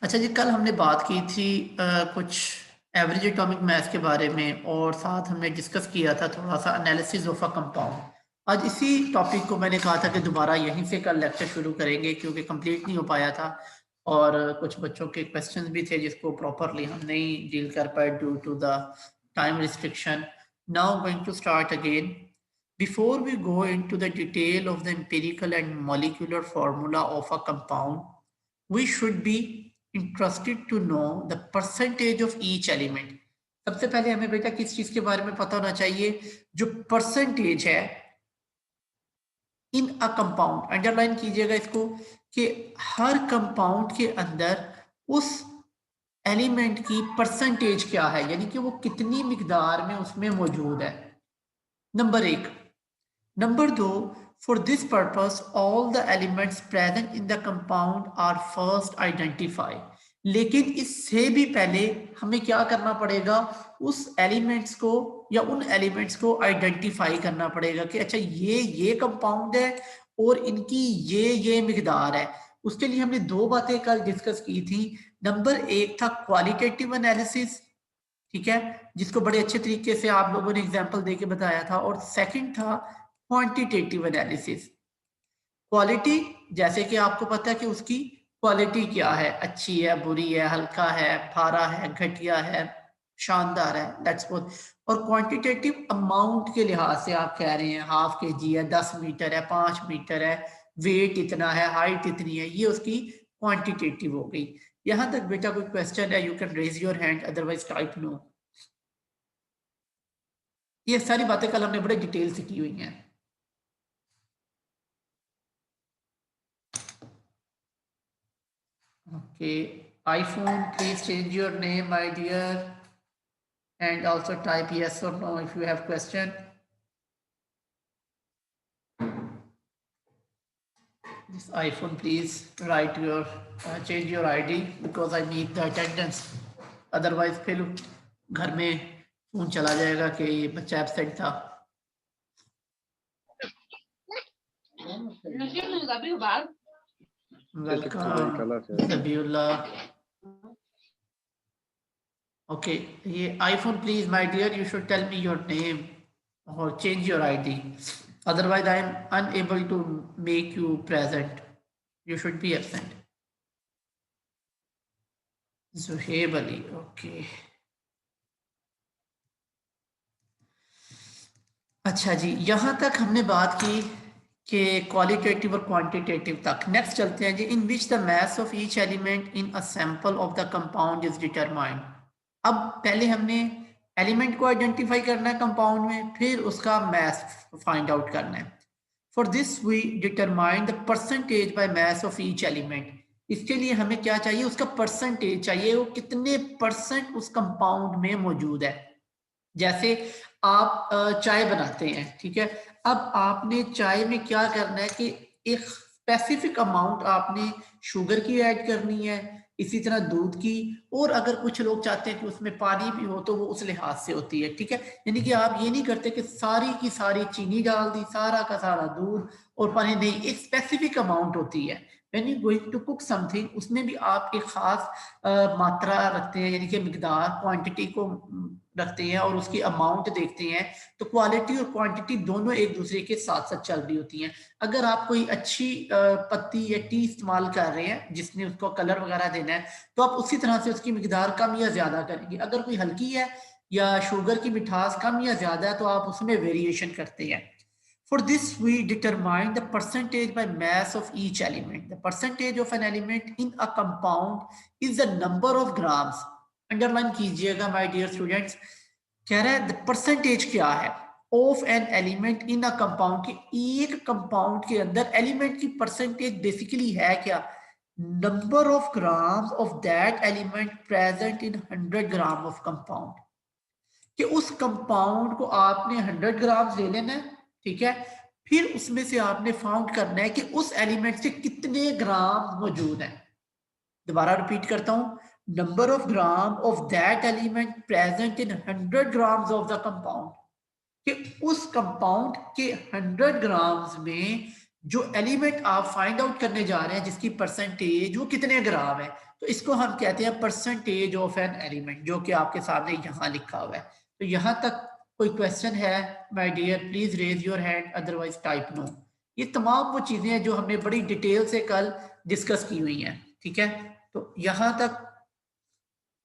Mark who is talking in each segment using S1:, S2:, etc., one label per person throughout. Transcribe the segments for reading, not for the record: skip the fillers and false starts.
S1: अच्छा जी, कल हमने बात की थी कुछ एवरेज एटॉमिक मास के बारे में और साथ हमने डिस्कस किया था थोड़ा सा एनालिसिस ऑफ अ कंपाउंड। आज इसी टॉपिक को मैंने कहा था कि दोबारा यहीं से कल लेक्चर शुरू करेंगे क्योंकि कंप्लीट नहीं हो पाया था और कुछ बच्चों के क्वेश्चंस भी थे जिसको प्रॉपरली हम नहीं डील कर पाए due to the time restriction. Now going to start again. Before we go into the detail of the empirical and molecular formula of a compound, we should be interested to know the percentage of each element. सबसे पहले हमें बेटा किस चीज के बारे में पता होना चाहिए? जो परसेंटेज है इन अ कंपाउंड, अंडरलाइन कीजिएगा इसको, कि हर कंपाउंड के अंदर उस एलिमेंट की परसेंटेज क्या है, यानी कि वो कितनी मिकदार में उसमें मौजूद है। नंबर एक। नंबर दो, for this purpose all the elements present in the compound are first identified. लेकिन इससे भी पहले हमें क्या करना पड़ेगा? उस एलिमेंट्स को या उन एलिमेंट्स को आइडेंटिफाई करना पड़ेगा कि अच्छा ये कंपाउंड है और इनकी ये मिकदार है। उसके लिए हमने दो बातें कल डिस्कस की थी। नंबर एक था क्वालिटेटिव एनालिसिस, ठीक है, जिसको बड़े अच्छे तरीके से आप लोगों ने एग्जाम्पल देके बताया था, और सेकंड था क्वांटिटेटिव एनालिसिस। क्वालिटी, जैसे कि आपको पता है कि उसकी क्वालिटी क्या है, अच्छी है, बुरी है, हल्का है, भारा है, घटिया है, शानदार है, दैट्स बोथ। और क्वांटिटेटिव अमाउंट के लिहाज से आप कह रहे हैं हाफ के जी है, 10 मीटर है, 5 मीटर है, वेट इतना है, हाइट इतनी है, ये उसकी क्वांटिटेटिव हो गई। यहां तक बेटा कोई क्वेश्चन है? You can raise your hand, otherwise type no. ये सारी बातें कल हमने बड़े डिटेल से की हुई हैं। Okay, iPhone, please change your name, my dear, and also type yes or no if you have question. This iPhone, please write your change your ID because I need the attendance. Otherwise, फिर घर में phone चला जाएगा कि ये बच्चा absent था। Welcome ज़बीउल्लाह। Okay, ये iPhone, please, my dear, you should tell me your name or change your ID. Otherwise, I am unable to make you present. You should be absent. Zuhaib Ali, okay. अच्छा जी, यहाँ तक हमने बात की कि qualitative और quantitative तक। Next चलते हैं जी। In which the mass of each element in a sample of the compound is determined. अब पहले हमने एलिमेंट को आइडेंटिफाई करना है कंपाउंड में, फिर उसका मास फाइंड आउट करना है। For this we determine the percentage by mass of each element. इसके लिए हमें क्या चाहिए? उसका परसेंटेज चाहिए, वो कितने परसेंट उस कंपाउंड में मौजूद है। जैसे आप चाय बनाते हैं, ठीक है, अब आपने चाय में क्या करना है कि एक स्पेसिफिक अमाउंट आपने शुगर की ऐड करनी है, इसी तरह दूध की, और अगर कुछ लोग चाहते हैं कि उसमें पानी भी हो तो वो उस लिहाज से होती है, ठीक है। यानी कि आप ये नहीं करते कि सारी की सारी चीनी डाल दी, सारा का सारा दूध और पानी, नहीं, एक स्पेसिफिक अमाउंट होती है। When you going to cook something, उसमें भी आप एक खास मात्रा रखते हैं, यानी कि मिकदार, क्वांटिटी को रखते हैं और उसकी अमाउंट देखते हैं। तो क्वालिटी और क्वांटिटी दोनों एक दूसरे के साथ साथ चल रही होती हैं। अगर आप कोई अच्छी पत्ती या टी इस्तेमाल कर रहे हैं जिसने उसको कलर वगैरह देना है, तो आप उसी तरह से उसकी मिकदार कम या ज्यादा करेंगे। अगर कोई हल्की है या शुगर की मिठास कम या ज्यादा है तो आप उसमें वेरिएशन करते हैं। For this, we determine the percentage by mass of each element. The percentage of an element in a compound is the number of grams. Underline कीजिएगा my dear students. कह रहा है the percentage क्या है of an element in a compound, कि एक compound के अंदर एलिमेंट की परसेंटेज बेसिकली है क्या? Number of grams of that element present in 100 gram of compound. कि उस कंपाउंड को आपने 100 ग्राम ले लेना है, ठीक है, फिर उसमें से आपने फाउंड करना है कि उस एलिमेंट से कितने ग्राम मौजूद हैं। दोबारा रिपीट करता हूं, number of gram of that element present in 100 grams of the compound, कि उस कंपाउंड के 100 ग्राम्स में जो एलिमेंट आप फाइंड आउट करने जा रहे हैं जिसकी परसेंटेज वो कितने ग्राम है, तो इसको हम कहते हैं परसेंटेज ऑफ एन एलिमेंट, जो कि आपके सामने यहाँ लिखा हुआ है। तो यहाँ तक कोई क्वेश्चन है my dear, please raise your hand, otherwise type no. ये तमाम वो चीजें हैं जो हमने बड़ी डिटेल से कल डिस्कस की हुई हैं, ठीक है। तो यहाँ तक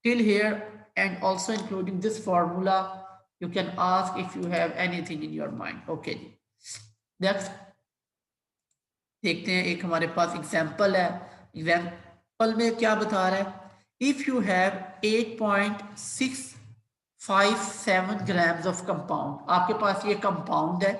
S1: till here and also including this formula, you can ask if you have anything in your mind. Okay ji, next देखते हैं, एक हमारे पास एग्जाम्पल है। एग्जाम्पल में क्या बता रहा है, if you have 8.657 grams of compound, आपके पास ये कंपाउंड है,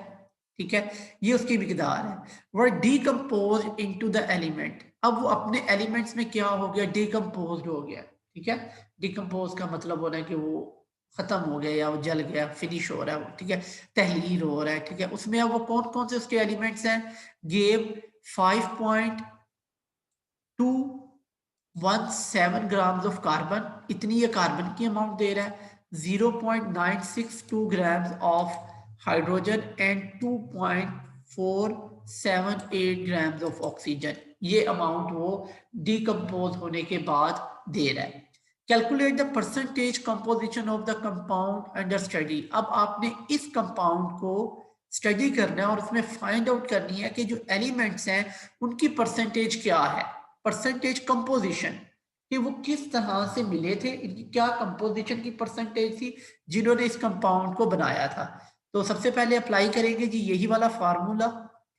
S1: ठीक है, ये उसकी मिकदार है। वर डीकम्पोज इनटू द एलिमेंट, अब वो अपने एलिमेंट्स में क्या हो गया, डीकम्पोज हो गया, ठीक है। डिकम्पोज का मतलब हो रहा है कि वो खत्म हो गया या वो जल गया, फिनिश हो रहा है वो, ठीक है, तहलील हो रहा है, ठीक है। उसमें अब वो कौन कौन से उसके एलिमेंट्स हैं, गेव 5.217 ग्राम्स ऑफ कार्बन, इतनी ये कार्बन की अमाउंट दे रहा है, 0.962 grams of hydrogen and 2.478 grams of oxygen, ये अमाउंट वो डिकम्पोज होने के बाद दे रहा है। Calculate the percentage composition of the compound under study, अब आपने इस कंपाउंड को स्टडी करना है और उसमें फाइंड आउट करनी है कि जो एलिमेंट्स हैं उनकी परसेंटेज क्या है, परसेंटेज कंपोजिशन, कि वो किस तरह से मिले थे, इनकी क्या कंपोजिशन की परसेंटेज थी जिन्होंने इस कंपाउंड को बनाया था। तो सबसे पहले अप्लाई करेंगे जी यही वाला फार्मूला,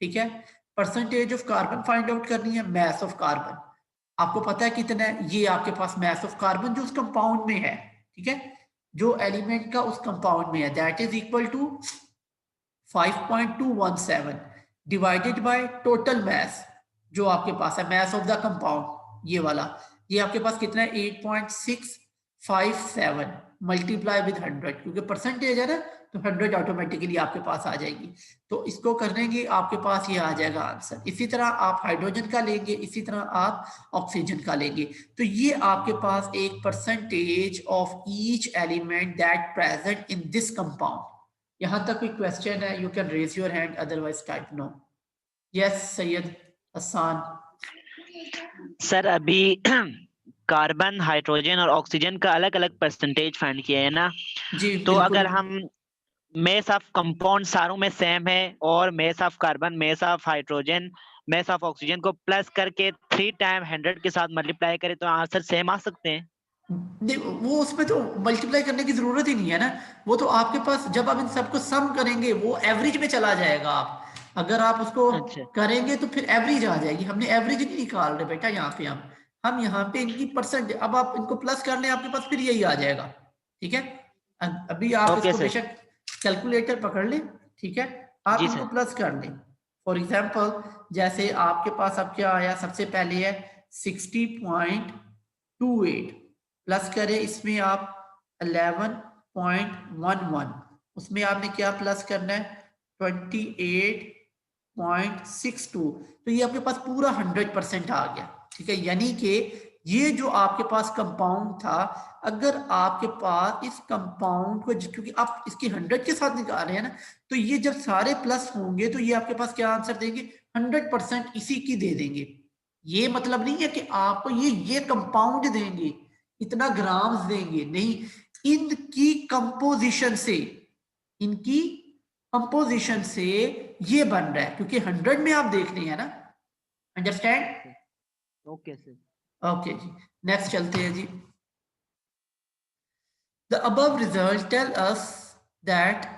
S1: ठीक है। Percentage of carbon find out करनी है, मास ऑफ कार्बन आपको पता है कितना है, ये आपके पास मास ऑफ कार्बन जो उस कंपाउंड में है, ठीक है, जो एलिमेंट का उस कंपाउंड में है, that is equal to 5.217 divided by total mass जो आपके पास है, मास ऑफ द कंपाउंड ये वाला, ये आपके पास कितना है 8.657 मल्टीप्लाई विद 100, क्योंकि परसेंटेज है ना तो 100 ऑटोमेटिकली आपके पास आ जाएगी। तो इसको करने की आपके पास ये आ जाएगा आंसर। इसी तरह आप हाइड्रोजन का लेंगे, इसी तरह आप ऑक्सीजन का लेंगे, तो ये आपके पास एक percentage of each element that present in this compound. यहां तक कोई क्वेश्चन है, you can raise your hand, otherwise type no. Yes Syed Hasan.
S2: Sir अभी कार्बन, हाइड्रोजन और ऑक्सीजन का अलग अलग परसेंटेज फाइंड किया है ना,
S1: जी
S2: तो
S1: बिल्कुल।
S2: अगर हम मेस ऑफ कंपाउंड सारों में सेम है और mess of carbon, mess of hydrogen, mess of oxygen को प्लस करके 3 टाइम 100 के साथ मल्टीप्लाई करें तो आंसर सेम आ सकते हैं।
S1: वो उसमें तो मल्टीप्लाई करने की जरूरत ही नहीं है ना, वो तो आपके पास जब आप इन सबको सम करेंगे वो एवरेज में चला जाएगा। आप अगर आप उसको
S2: अच्छा
S1: करेंगे तो फिर एवरेज आ जाएगी। हमने एवरेज नहीं निकाल रहे बेटा यहाँ पे, हम यहाँ पे इनकी परसेंट, अब आप इनको प्लस कर लें आपके पास फिर यही आ जाएगा, ठीक है। अभी आप
S2: ओके
S1: इसको
S2: सर।
S1: बेशक कैलकुलेटर पकड़ लें, ठीक है, आप
S2: जी
S1: इनको
S2: सर।
S1: प्लस कर लें। फॉर एग्जाम्पल जैसे आपके पास अब क्या आया, सबसे पहले है 60.28 प्लस करें इसमें आप 11.11, उसमें आपने क्या प्लस करना है 28.62, तो ये आपके पास पूरा 100% आ गया, ठीक है। यानी कि ये जो आपके पास कंपाउंड था, अगर आपके पास इस कंपाउंड को, क्योंकि आप इसकी 100 के साथ निकाल रहे हैं ना, तो ये जब सारे प्लस होंगे तो ये आपके पास क्या आंसर देंगे, 100% इसी की दे देंगे। ये मतलब नहीं है कि आपको ये कंपाउंड देंगे, इतना ग्राम्स देंगे, नहीं, इनकी कंपोजिशन से, इनकी कंपोजिशन से ये बन रहा है, क्योंकि 100 में आप देख रहे हैं ना, अंडरस्टैंड।
S2: Okay sir.
S1: ओके जी, नेक्स्ट चलते हैं जी। The above result tell us that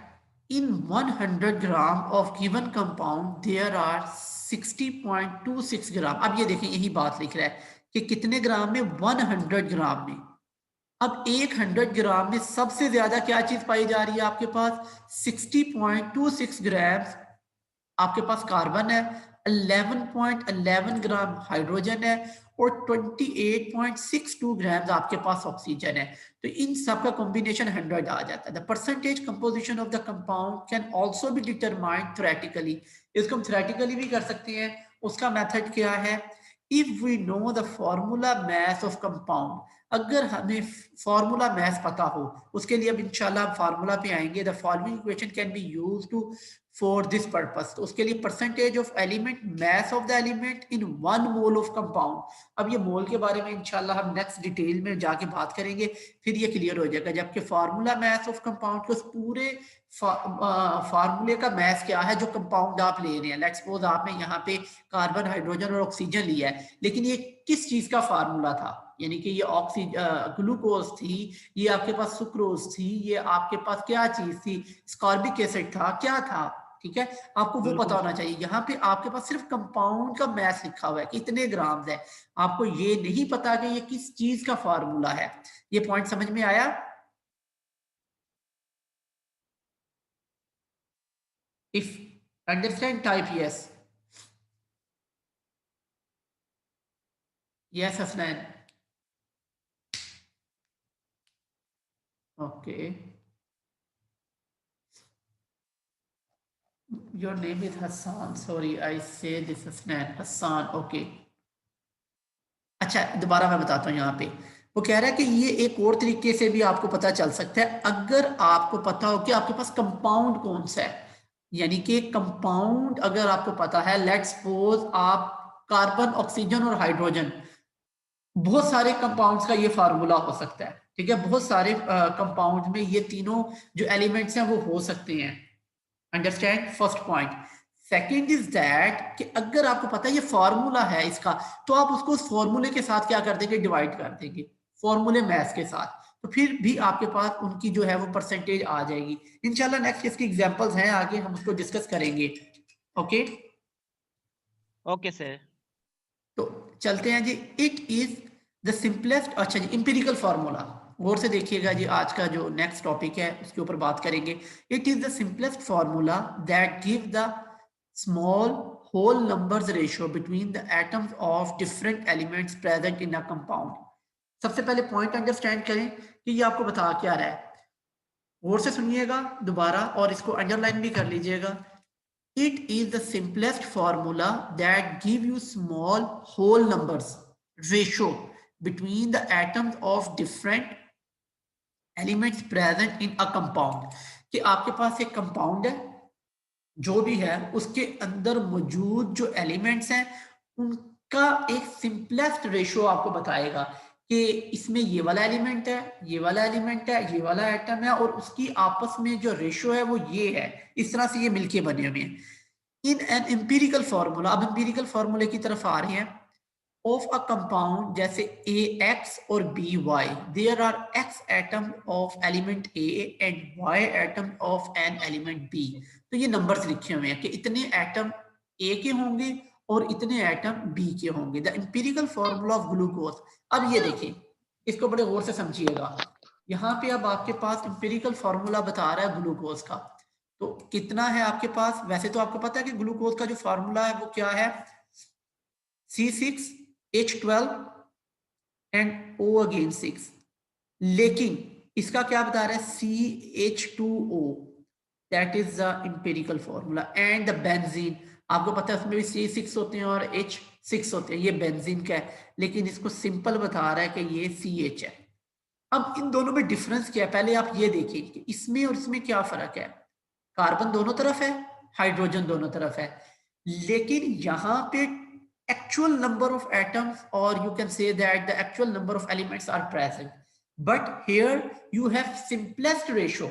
S1: in 100 gram of given compound there are 60.26 ग्राम। अब ये देखें यही बात लिख रहा है कि कितने ग्राम में, 100 ग्राम में। अब 100 ग्राम में सबसे ज्यादा क्या चीज पाई जा रही है आपके पास, 60.26 ग्राम आपके पास कार्बन है, 11.11 ग्राम हाइड्रोजन है और 28.62 ग्राम आपके पास ऑक्सीजन है। तो इन सब का कॉम्बिनेशन 100 आ जाता है। The percentage composition of the compound can also be determined theoretically, इसको हम थ्योरेटिकली भी कर सकते हैं। उसका मेथड क्या है, if we know the formula mass of compound, अगर हमें फॉर्मूला मास पता हो, उसके लिए अब इंशाल्लाह फार्मूला पे आएंगे। The following equation can be used to for this purpose. तो उसके लिए percentage of element, mass of the element in 1 mole of compound. अब ये मोल के बारे में इंशाल्लाह हम नेक्स्ट डिटेल में जाके बात करेंगे, फिर ये क्लियर हो जाएगा। जबकि फार्मूला मास ऑफ कंपाउंड के उस पूरे फार्मूले का मास क्या है जो कंपाउंड आप ले रहे हैं। लेट्स सपोज आपने यहाँ पे कार्बन, हाइड्रोजन और ऑक्सीजन लिया है, लेकिन ये किस चीज का फार्मूला था, यानी कि ये ऑक्सीजन ग्लूकोज थी, ये आपके पास सुक्रोज थी, ये आपके पास क्या चीज थी, स्कॉर्बिक एसिड था, क्या था, ठीक है, आपको वो पता होना चाहिए। यहाँ पे आपके पास सिर्फ कंपाउंड का मास लिखा हुआ है, कितने ग्राम्स है, आपको ये नहीं पता कि ये किस चीज का फार्मूला है। ये पॉइंट समझ में आया? If understand type yes, yes Hasnain, okay, your name is Hassan, sorry I say this Hassan, Hassan, okay। अच्छा दोबारा मैं बताता हूँ, यहाँ पे वो कह रहा है कि ये एक और तरीके से भी आपको पता चल सकता है, अगर आपको पता हो कि आपके पास कंपाउंड कौन सा है। यानी कि कंपाउंड अगर आपको पता है, लेट्स सपोज आप कार्बन, ऑक्सीजन और हाइड्रोजन, बहुत सारे कंपाउंड्स का ये फार्मूला हो सकता है, ठीक है, बहुत सारे कंपाउंड में ये तीनों जो एलिमेंट्स हैं वो हो सकते हैं। Understand first point. Second is that कि अगर आपको पता है ये फॉर्मूला है इसका, तो आप उसको उस फॉर्मूले के साथ क्या कर देंगे, डिवाइड कर देंगे, फॉर्मूले मैथ्स के साथ, तो फिर भी आपके पास उनकी जो है वो परसेंटेज आ जाएगी। इंशाल्लाह नेक्स्ट इसकी एग्जांपल्स हैं, आगे हम उसको डिस्कस करेंगे। Okay
S2: okay sir.
S1: तो चलते हैं जी। इट इज द सिंपलेस्ट, अच्छा जी, इंपेरिकल फार्मूला, गौर से देखिएगा जी, आज का जो नेक्स्ट टॉपिक है उसके ऊपर बात करेंगे। It is the simplest formula that give the small whole numbers ratio between the atoms of different elements present in a compound. सबसे पहले पॉइंट अंडरस्टैंड करें कि ये आपको बता क्या रहा है, गौर से सुनिएगा दोबारा और इसको अंडरलाइन भी कर लीजिएगा। It is the simplest formula that give you small whole numbers ratio between the atoms of different elements present in a compound। कि आपके पास एक कंपाउंड है, जो भी है उसके अंदर मौजूद जो एलिमेंट्स हैं उनका एक सिंपलेस्ट रेशियो आपको बताएगा कि इसमें ये वाला एलिमेंट है, ये वाला एलिमेंट है, ये वाला एटम है, और उसकी आपस में जो रेशियो है वो ये है, इस तरह से ये मिलके बने हुए हैं। इन एन एम्पिरिकल फार्मूला, अब एम्पिरिकल फार्मूले की तरफ आ रही है, ऑफ अ कंपाउंड जैसे ए एक्स और B y, there are x atom of element A and y atom of an element B. तो ये नंबर्स लिखे हुए हैं कि इतने एटम ए के होंगे और इतने एटम बी के होंगे। The empirical formula of glucose. अब ये देखिए, इसको बड़े गौर से समझिएगा, यहाँ पे अब आपके पास एम्पिरिकल फार्मूला बता रहा है ग्लूकोज का। तो कितना है आपके पास, वैसे तो आपको पता है कि ग्लूकोज का जो फार्मूला है वो क्या है, C6H12 एंड O अगेन 6, लेकिन इसका क्या बता रहा है, CH2O, that is the empirical formula. And the benzene, आपको पता है उसमें भी C6 होते हैं और H6 होते हैं, ये बेंजीन का है, लेकिन इसको सिंपल बता रहा है कि ये CH है। अब इन दोनों में डिफरेंस क्या है, पहले आप ये देखिए कि इसमें और इसमें क्या फर्क है। कार्बन दोनों तरफ है, हाइड्रोजन दोनों तरफ है, लेकिन यहां पे एक्चुअल नंबर ऑफ एटम्स, और you can say that the actual number of elements are present, but here you have simplest ratio.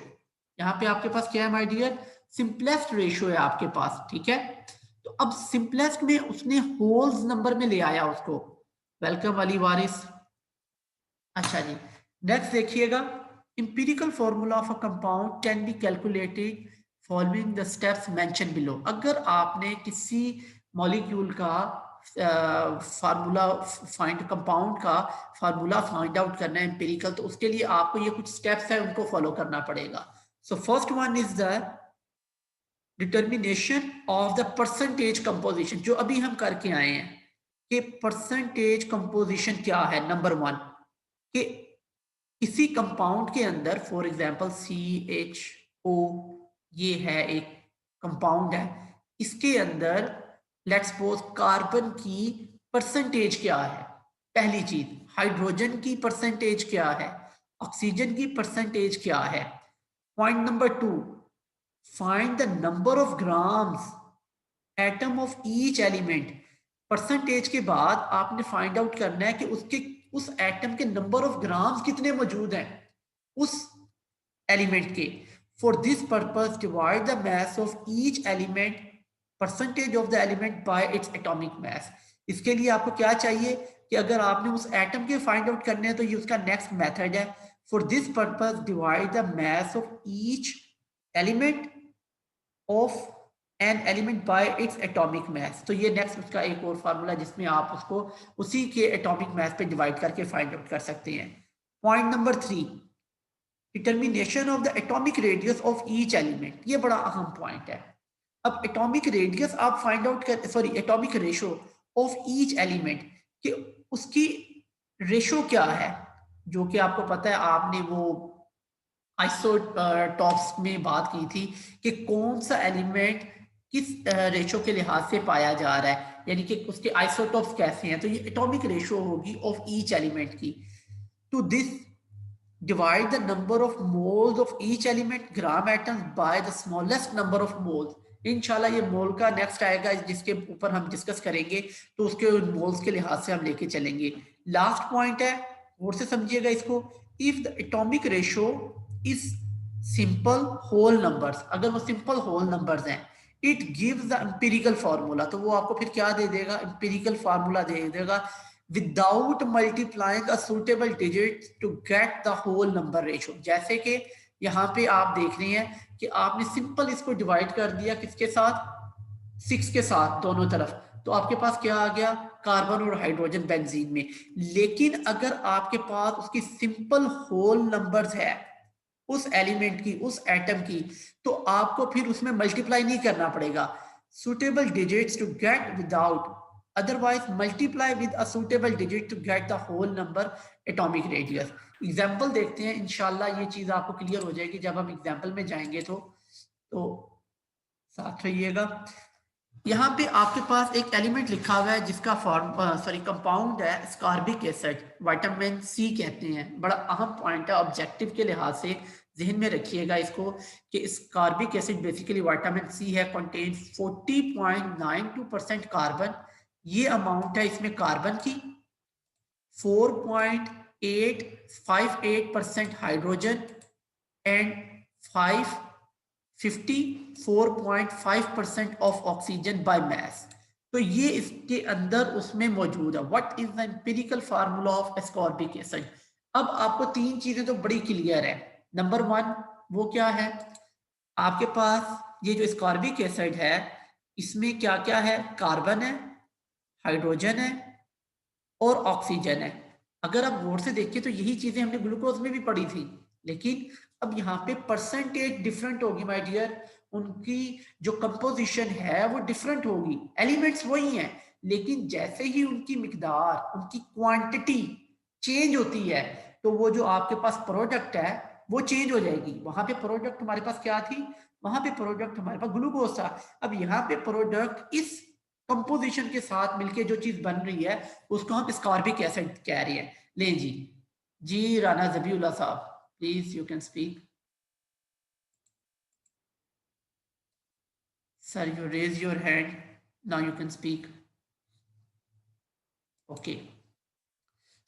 S1: यहाँ पे आपके पास क्या है माय डियर, सिंपलेस्ट रेशियो है आपके पास, ठीक है। तो अब सिंपलेस्ट में उसने होल्स नंबर में ले आया उसको। वेलकम अली वारिस। अच्छा जी, नेक्स्ट देखिएगा, empirical formula of a compound can be calculated following the steps mention below. अगर आपने किसी मॉलिक्यूल का फार्मूला फाइंड, कंपाउंड का फार्मूला फाइंड आउट करना है इंपीरिकल, तो उसके लिए आपको ये कुछ स्टेप्स है उनको फॉलो करना पड़ेगा। So first one is the determination of the percentage composition, जो अभी हम करके आए हैं कि परसेंटेज कंपोजिशन क्या है। नंबर वन कि इसी कंपाउंड के अंदर, फॉर एग्जांपल CHO, ये है एक कंपाउंड है, इसके अंदर लेट्स सपोज कार्बन की परसेंटेज क्या है, पहली चीज, हाइड्रोजन की परसेंटेज क्या है, ऑक्सीजन की परसेंटेज क्या है। Point number two, find the number of grams atom of each element. Percentage के बाद आपने फाइंड आउट करना है कि उसके उस एटम के नंबर ऑफ ग्राम्स कितने मौजूद हैं उस एलिमेंट के। For this purpose divide the mass of each element percentage of the element by its atomic mass. इसके लिए आपको क्या चाहिए कि अगर आपने उस एटम के फाइंड आउट करने हैं तो ये उसका नेक्स्ट मेथड है। For this purpose divide the mass of each element of an element by its atomic mass. तो ये नेक्स्ट उसका एक और फार्मूला जिसमें आप उसको उसी के एटॉमिक मास पे डिवाइड करके फाइंड आउट कर सकते हैं। Point number 3, determination of the atomic radius of each element. ये बड़ा अहम पॉइंट है। अब एटॉमिक रेडियस आप फाइंड आउट कर, sorry atomic ratio of each element कि उसकी रेशो क्या है, जो कि आपको पता है, आपने वो आइसोटॉप्स में बात की थी कि कौन सा एलिमेंट किस रेशो के लिहाज से पाया जा रहा है, यानी कि उसके आइसोटॉप्स कैसे हैं। तो ये एटॉमिक रेशो होगी ऑफ ईच एलिमेंट की। To this divide the number of moles of each element gram atoms by the smallest number of moles। इंशाल्लाह ये मोल का नेक्स्ट आएगा जिसके ऊपर हम डिस्कस करेंगे, तो उसके मोल्स के लिहाज से हम लेके चलेंगे। लास्ट पॉइंट है, और से समझिएगा इसको। If the atomic ratio is simple whole numbers, अगर वो सिंपल होल नंबर्स हैं, it gives the empirical formula, तो वो आपको फिर क्या दे देगा, एम्पिरिकल फार्मूला दे देगा without multiplying a suitable digit to get the whole number ratio। जैसे कि यहाँ पे आप देख रहे हैं कि आपने सिंपल इसको डिवाइड कर दिया किसके साथ, 6 के साथ दोनों तरफ, तो आपके पास क्या आ गया, कार्बन और हाइड्रोजन बेंजीन में। लेकिन अगर आपके पास उसकी सिंपल होल नंबर्स है उस एलिमेंट की, उस एटम की, तो आपको फिर उसमें मल्टीप्लाई नहीं करना पड़ेगा। Suitable digits to get without, otherwise multiply with a suitable digit to get the whole number atomic radius। Example देखते हैं, इंशाल्लाह ये चीज आपको क्लियर हो जाएगी जब हम एग्जाम्पल में जाएंगे। तो साथ रहिएगा। यहाँ पे आपके पास एक एलिमेंट लिखा हुआ है जिसका कंपाउंड है स्कॉर्बिक एसिड, विटामिन सी कहते हैं। बड़ा अहम पॉइंट है, ऑब्जेक्टिव के लिहाज से जहन में रखिएगा इसको कि ascorbic acid basically vitamin C है, कंटेन्स 40.92% कार्बन। ये अमाउंट है इसमें कार्बन की, 4.858% hydrogen and 554.5% of oxygen by mass. तो ये इसके अंदर उसमें मौजूद है। What is the empirical formula of ascorbic acid. अब आपको तीन चीजें तो बड़ी क्लियर है। नंबर 1 वो क्या है, आपके पास ये जो एस्कॉर्बिक एसिड है इसमें क्या क्या है, कार्बन है, हाइड्रोजन है और ऑक्सीजन है। अगर आप गौर से देखिए तो यही चीजें हमने ग्लूकोज में भी पढ़ी थी, लेकिन अब यहाँ पे परसेंटेज डिफरेंट होगी माय डियर। उनकी जो कंपोजिशन है वो डिफरेंट होगी, एलिमेंट्स वही हैं, लेकिन जैसे ही उनकी मिकदार, उनकी क्वांटिटी चेंज होती है, तो वो जो आपके पास प्रोडक्ट है वो चेंज हो जाएगी। वहां पे प्रोडक्ट हमारे पास क्या थी, वहां पे प्रोडक्ट हमारे पास ग्लूकोज था। अब यहाँ पे प्रोडक्ट इस कंपोजिशन के साथ मिलके जो चीज बन रही है उसको हम स्कॉर्बिक एसिड कह रहे हैं। ले जी Rana Zabiullah sahab, please you can speak. Sir you raise your hand, now you can speak. Okay,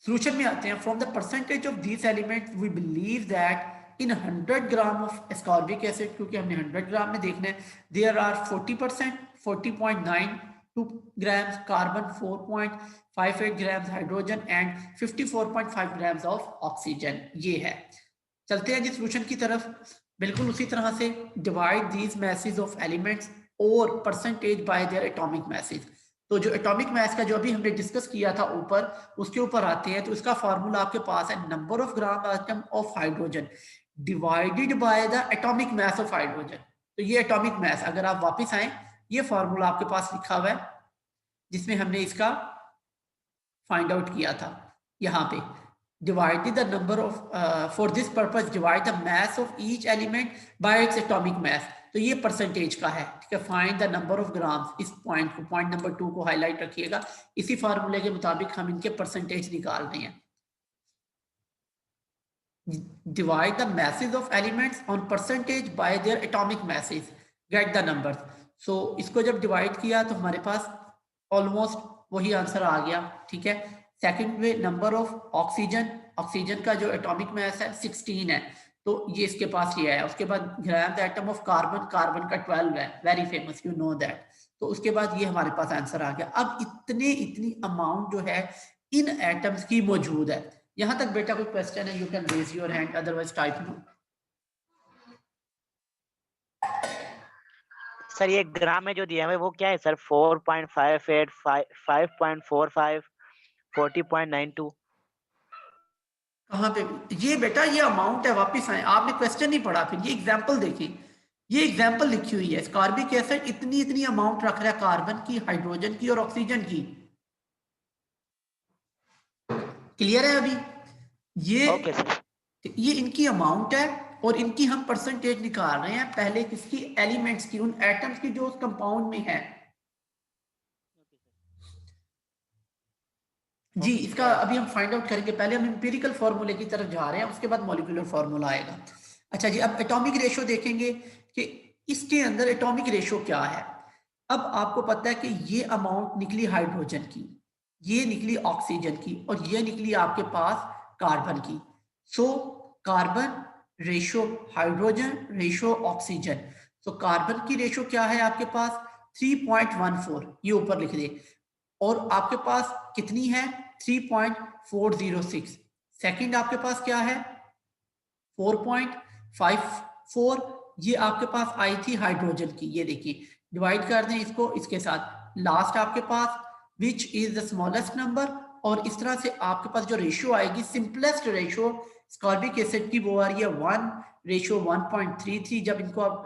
S1: solution में आते हैं। From the percentage of this element we believe that in 100 gram of ascorbic acid, क्योंकि हमने 100 gram में देखना है, there are 40%, 40.92 grams carbon, 4.58 grams hydrogen and 54.5 grams of oxygen. ये है। चलते हैं जी सोल्यूशन की तरफ। बिल्कुल उसी तरह से divide these masses of elements और percentage by their atomic masses. तो जो एटॉमिक मास का जो अभी हमने डिस्कस किया था ऊपर, उसके ऊपर आते हैं। तो इसका फार्मूला आपके पास है, number of gram atom of hydrogen divided by the atomic mass of hydrogen. तो ये एटॉमिक मास, अगर आप वापस आए, ये फार्मूला आपके पास लिखा हुआ है जिसमें हमने इसका फाइंड आउट किया था। यहाँ पे divided the number of for this purpose divide the mass of each element by its atomic mass। तो ये परसेंटेज का है, ठीक है। Find the number of grams, इस पॉइंट को, पॉइंट नंबर 2 को हाईलाइट रखिएगा। इसी फार्मूले के मुताबिक हम इनके परसेंटेज निकाल रहे हैं। divide the masses of elements on percentage by their atomic masses। Get the number. So इसको जब डिवाइड किया तो हमारे पास ऑलमोस्ट वही आंसर आ गया, ठीक है। सेकंड में नंबर ऑफ ऑक्सीजन, ऑक्सीजन का जो एटॉमिक मास है 16 है, तो ये इसके पास ये है। उसके बाद gram the atom of carbon, carbon का 12 है, very famous, you know that. तो उसके बाद ये हमारे पास आंसर आ गया। अब इतनी अमाउंट जो है इन एटम्स की मौजूद है। यहां तक बेटा कोई क्वेश्चन है, you can raise your hand, otherwise type no.
S2: Sir ये ग्राम में जो दिया है वो क्या है सर? 4.58, 5.45, 40.92।
S1: कहाँ पे? ये बेटा ये अमाउंट है, वापस आए, आपने क्वेश्चन नहीं पढ़ा, फिर ये एग्जांपल देखिए, ये एग्जांपल लिखी हुई है। कार्बिक एसिड इतनी अमाउंट रख रहा है कार्बन की, हाइड्रोजन की और ऑक्सीजन की। क्लियर है अभी?
S2: Okay sir.
S1: ये इनकी अमाउंट है और इनकी हम परसेंटेज निकाल रहे हैं पहले किसकी? एलिमेंट्स की, उन एटम्स की जो उस कंपाउंड में है। जी, इसका अभी हम फाइंड आउट करेंगे। पहले हम इंपीरिकल फार्मूले की तरफ जा रहे हैं, उसके बाद मॉलिक्यूलर फार्मूला आएगा। अच्छा जी, अब एटॉमिक रेशो देखेंगे कि इसके अंदर एटॉमिक रेशो क्या है। अब आपको पता है कि ये अमाउंट निकली हाइड्रोजन की, ये निकली ऑक्सीजन की और ये निकली आपके पास कार्बन की। So carbon ratio hydrogen ratio oxygen. तो कार्बन की रेशो क्या है आपके पास? 3.14, ये ऊपर लिख दे। और आपके पास कितनी है? 3.406। सेकंड आपके पास क्या है? 4.54। ये आपके पास आई थी हाइड्रोजन की, ये देखिए, डिवाइड कर दें इसको इसके साथ। लास्ट आपके पास which is the smallest number, और इस तरह से आपके पास जो रेशियो आएगी, सिंपलेस्ट रेशियो स्कॉर्बिक एसिड की, वो आ रही है 1:1.33। जब इनको आप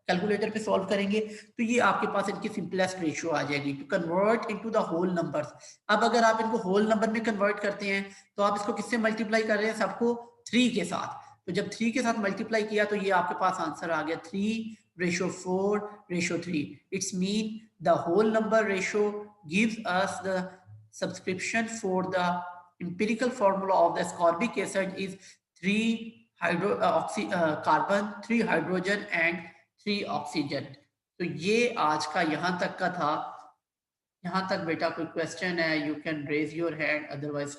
S1: कैलकुलेटर पे सॉल्व करेंगे तो ये आपके पास इनकी सिंपलेस्ट रेशियो आ जाएगी to convert into the whole numbers. अब अगर आप इनको होल नंबर में कन्वर्ट करते हैं तो आप इसको किससे मल्टीप्लाई कर रहे हैं? सबको 3 के साथ। तो जब 3 के साथ मल्टीप्लाई किया तो ये आपके पास आंसर आ गया 3:4:3। It's mean the whole number ratio gives us the subscription for the empirical formula of the ascorbic acid is 3 carbon, 3 hydrogen and 3 oxygen. तो ये आज का यहां तक का था। यहां तक बेटा कोई क्वेश्चन है, you can raise your hand, otherwise